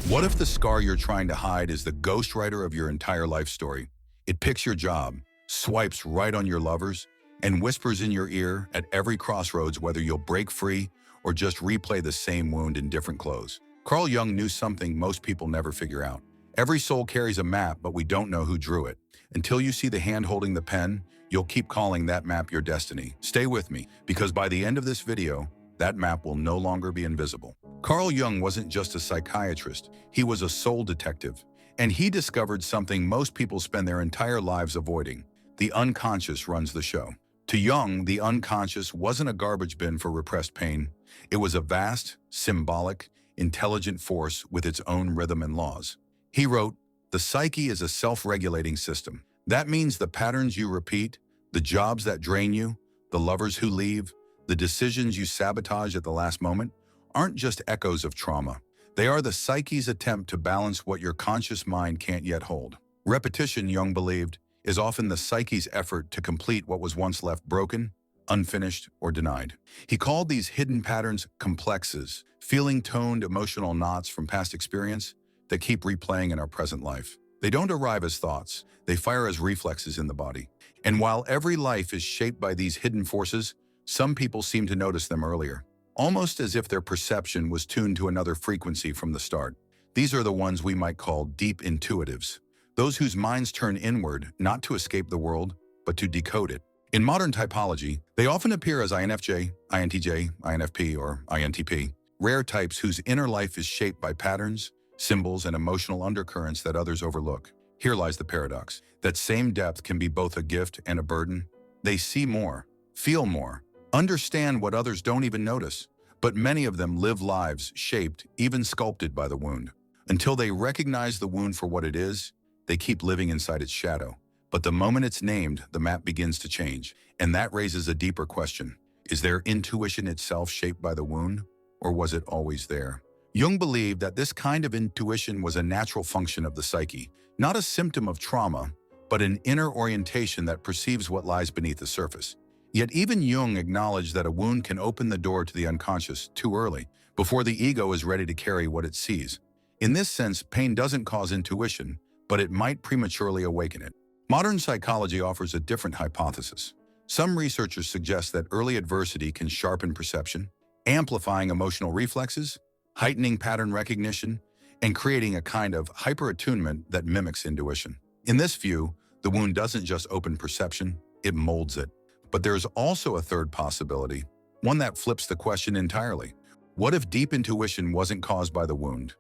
What if the scar you're trying to hide is the ghostwriter of your entire life story? It picks your job, swipes right on your lovers, and whispers in your ear at every crossroads whether you'll break free or just replay the same wound in different clothes. Carl Jung knew something most people never figure out. Every soul carries a map, but we don't know who drew it. Until you see the hand holding the pen, you'll keep calling that map your destiny. Stay with me, because by the end of this video, that map will no longer be invisible. Carl Jung wasn't just a psychiatrist, he was a soul detective. And he discovered something most people spend their entire lives avoiding. The unconscious runs the show. To Jung, the unconscious wasn't a garbage bin for repressed pain. It was a vast, symbolic, intelligent force with its own rhythm and laws. He wrote, "The psyche is a self-regulating system. That means the patterns you repeat, the jobs that drain you, the lovers who leave, the decisions you sabotage at the last moment, aren't just echoes of trauma. They are the psyche's attempt to balance what your conscious mind can't yet hold." Repetition, Jung believed, is often the psyche's effort to complete what was once left broken, unfinished, or denied. He called these hidden patterns complexes, feeling-toned emotional knots from past experience that keep replaying in our present life. They don't arrive as thoughts, they fire as reflexes in the body. And while every life is shaped by these hidden forces, some people seem to notice them earlier, almost as if their perception was tuned to another frequency from the start. These are the ones we might call deep intuitives, those whose minds turn inward not to escape the world, but to decode it. In modern typology, they often appear as INFJ, INTJ, INFP, or INTP, rare types whose inner life is shaped by patterns, symbols, and emotional undercurrents that others overlook. Here lies the paradox. That same depth can be both a gift and a burden. They see more, feel more, understand what others don't even notice, but many of them live lives shaped, even sculpted by the wound. Until they recognize the wound for what it is, they keep living inside its shadow. But the moment it's named, the map begins to change. And that raises a deeper question. Is their intuition itself shaped by the wound, or was it always there? Jung believed that this kind of intuition was a natural function of the psyche, not a symptom of trauma, but an inner orientation that perceives what lies beneath the surface. Yet even Jung acknowledged that a wound can open the door to the unconscious too early, before the ego is ready to carry what it sees. In this sense, pain doesn't cause intuition, but it might prematurely awaken it. Modern psychology offers a different hypothesis. Some researchers suggest that early adversity can sharpen perception, amplifying emotional reflexes, heightening pattern recognition, and creating a kind of hyper-attunement that mimics intuition. In this view, the wound doesn't just open perception, it molds it. But there's also a third possibility, one that flips the question entirely. What if deep intuition wasn't caused by the wound,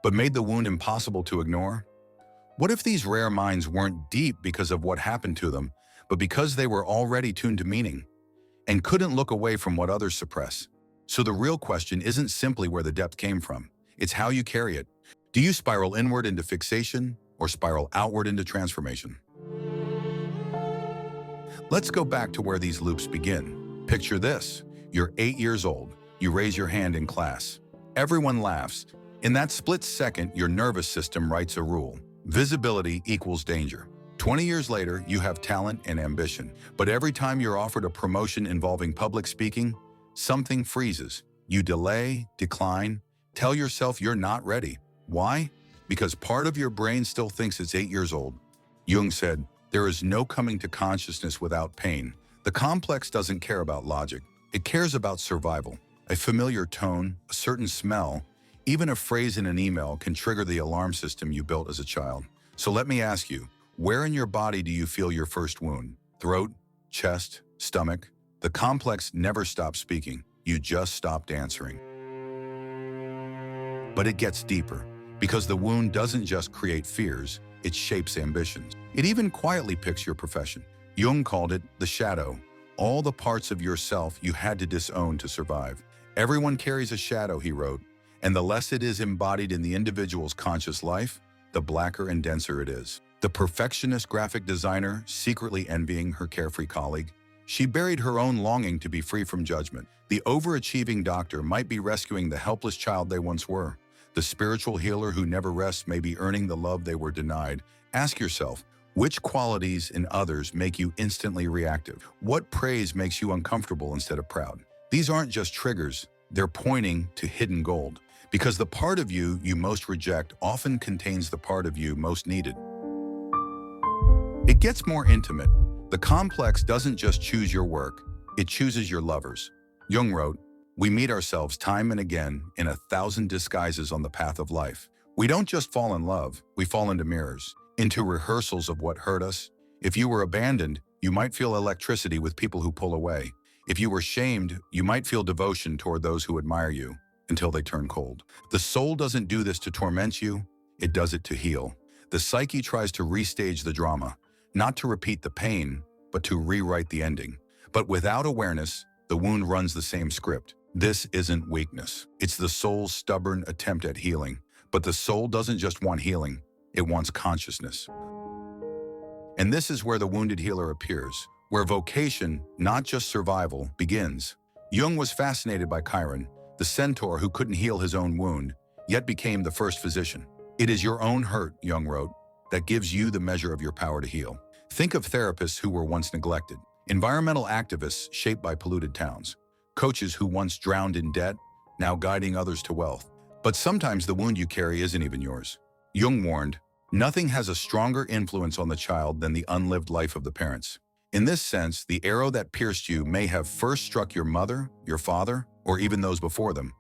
but made the wound impossible to ignore? What if these rare minds weren't deep because of what happened to them, but because they were already tuned to meaning and couldn't look away from what others suppress? So the real question isn't simply where the depth came from, it's how you carry it. Do you spiral inward into fixation or spiral outward into transformation? Let's go back to where these loops begin. Picture this. You're 8 years old. You raise your hand in class. Everyone laughs. In that split second, your nervous system writes a rule. Visibility equals danger. 20 years later, you have talent and ambition. But every time you're offered a promotion involving public speaking, something freezes. You delay, decline, tell yourself you're not ready. Why? Because part of your brain still thinks it's 8 years old. Jung said, "There is no coming to consciousness without pain." The complex doesn't care about logic. It cares about survival. A familiar tone, a certain smell, even a phrase in an email can trigger the alarm system you built as a child. So let me ask you, where in your body do you feel your first wound? Throat, chest, stomach? The complex never stops speaking. You just stopped answering. But it gets deeper, because the wound doesn't just create fears, it shapes ambitions. It even quietly picks your profession. Jung called it the shadow, all the parts of yourself you had to disown to survive. Everyone carries a shadow, he wrote, and the less it is embodied in the individual's conscious life, the blacker and denser it is. The perfectionist graphic designer secretly envying her carefree colleague, she buried her own longing to be free from judgment. The overachieving doctor might be rescuing the helpless child they once were. The spiritual healer who never rests may be earning the love they were denied. Ask yourself, which qualities in others make you instantly reactive? What praise makes you uncomfortable instead of proud? These aren't just triggers, they're pointing to hidden gold. Because the part of you you most reject often contains the part of you most needed. It gets more intimate. The complex doesn't just choose your work, it chooses your lovers. Jung wrote, "We meet ourselves time and again in 1,000 disguises on the path of life. We don't just fall in love, we fall into mirrors, into rehearsals of what hurt us. If you were abandoned, you might feel electricity with people who pull away. If you were shamed, you might feel devotion toward those who admire you, until they turn cold." The soul doesn't do this to torment you, it does it to heal. The psyche tries to restage the drama, not to repeat the pain, but to rewrite the ending. But without awareness, the wound runs the same script. This isn't weakness. It's the soul's stubborn attempt at healing. But the soul doesn't just want healing, it wants consciousness. And this is where the wounded healer appears, where vocation, not just survival, begins. Jung was fascinated by Chiron, the centaur who couldn't heal his own wound, yet became the first physician. It is your own hurt, Jung wrote, that gives you the measure of your power to heal. Think of therapists who were once neglected, environmental activists shaped by polluted towns, coaches who once drowned in debt, now guiding others to wealth. But sometimes the wound you carry isn't even yours. Jung warned, "Nothing has a stronger influence on the child than the unlived life of the parents." In this sense, the arrow that pierced you may have first struck your mother, your father, or even those before them,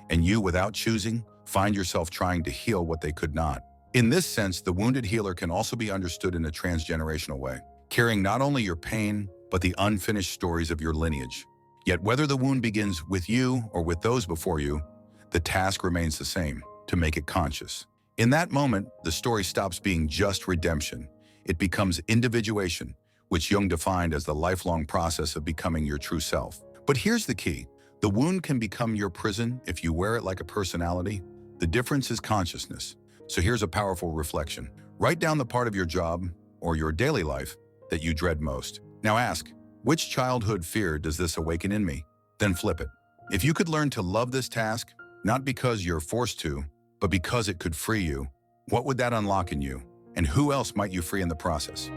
and you, without choosing, find yourself trying to heal what they could not. In this sense, the wounded healer can also be understood in a transgenerational way, carrying not only your pain, but the unfinished stories of your lineage. Yet whether the wound begins with you or with those before you, the task remains the same, to make it conscious. In that moment, the story stops being just redemption. It becomes individuation, which Jung defined as the lifelong process of becoming your true self. But here's the key. The wound can become your prison if you wear it like a personality. The difference is consciousness. So here's a powerful reflection. Write down the part of your job or your daily life that you dread most. Now ask, which childhood fear does this awaken in me? Then flip it. If you could learn to love this task, not because you're forced to, but because it could free you, what would that unlock in you? And who else might you free in the process?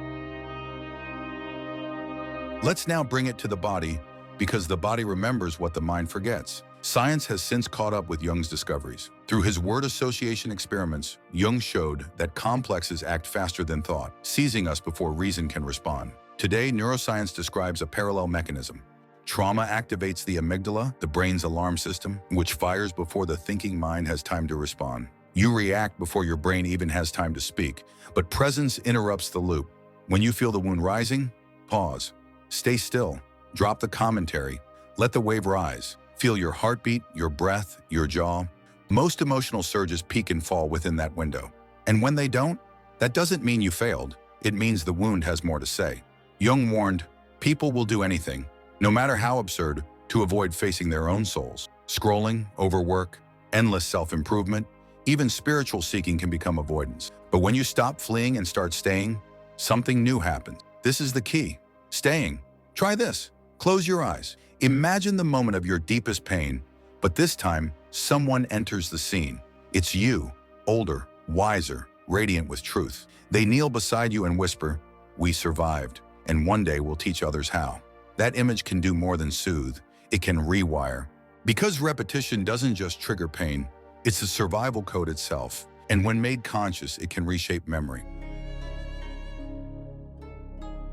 Let's now bring it to the body, because the body remembers what the mind forgets. Science has since caught up with Jung's discoveries. Through his word association experiments, Jung showed that complexes act faster than thought, seizing us before reason can respond. Today, neuroscience describes a parallel mechanism. Trauma activates the amygdala, the brain's alarm system, which fires before the thinking mind has time to respond. You react before your brain even has time to speak, but presence interrupts the loop. When you feel the wound rising, pause. Stay still. Drop the commentary. Let the wave rise. Feel your heartbeat, your breath, your jaw. Most emotional surges peak and fall within that window. And when they don't, that doesn't mean you failed. It means the wound has more to say. Jung warned, people will do anything, no matter how absurd, to avoid facing their own souls. Scrolling, overwork, endless self-improvement, even spiritual seeking can become avoidance. But when you stop fleeing and start staying, something new happens. This is the key. Staying. Try this. Close your eyes. Imagine the moment of your deepest pain, but this time, someone enters the scene. It's you, older, wiser, radiant with truth. They kneel beside you and whisper, "We survived, and one day we'll teach others how." That image can do more than soothe. It can rewire. Because repetition doesn't just trigger pain, it's a survival code itself. And when made conscious, it can reshape memory.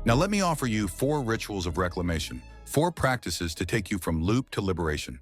Now let me offer you 4 rituals of reclamation, 4 practices to take you from loop to liberation.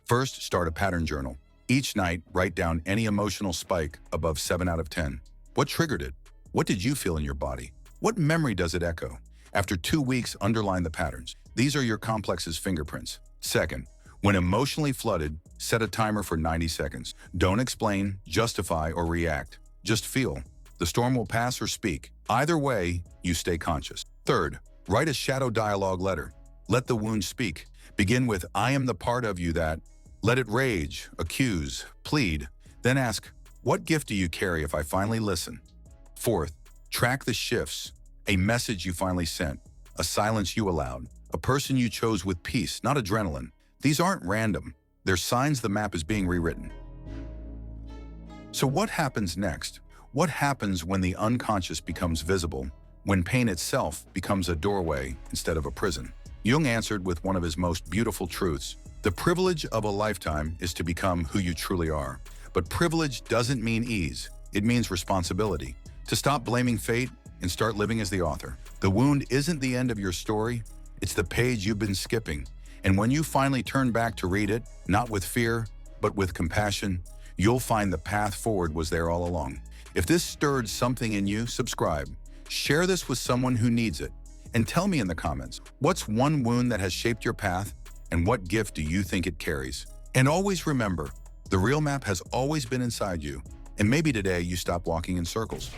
First, start a pattern journal. Each night, write down any emotional spike above 7 out of 10. What triggered it? What did you feel in your body? What memory does it echo? After 2 weeks, underline the patterns. These are your complex's fingerprints. Second, when emotionally flooded, set a timer for 90 seconds. Don't explain, justify, or react. Just feel. The storm will pass or speak. Either way, you stay conscious. Third, write a shadow dialogue letter. Let the wound speak. Begin with, "I am the part of you that." Let it rage, accuse, plead. Then ask, "What gift do you carry if I finally listen?" Fourth, track the shifts. A message you finally sent, a silence you allowed, a person you chose with peace, not adrenaline. These aren't random. They're signs the map is being rewritten. So what happens next? What happens when the unconscious becomes visible? When pain itself becomes a doorway instead of a prison? Jung answered with one of his most beautiful truths. The privilege of a lifetime is to become who you truly are. But privilege doesn't mean ease. It means responsibility. To stop blaming fate and start living as the author. The wound isn't the end of your story. It's the page you've been skipping. And when you finally turn back to read it, not with fear, but with compassion, you'll find the path forward was there all along. If this stirred something in you, subscribe. Share this with someone who needs it. And tell me in the comments, what's one wound that has shaped your path, and what gift do you think it carries? And always remember, the real map has always been inside you, and maybe today you stop walking in circles.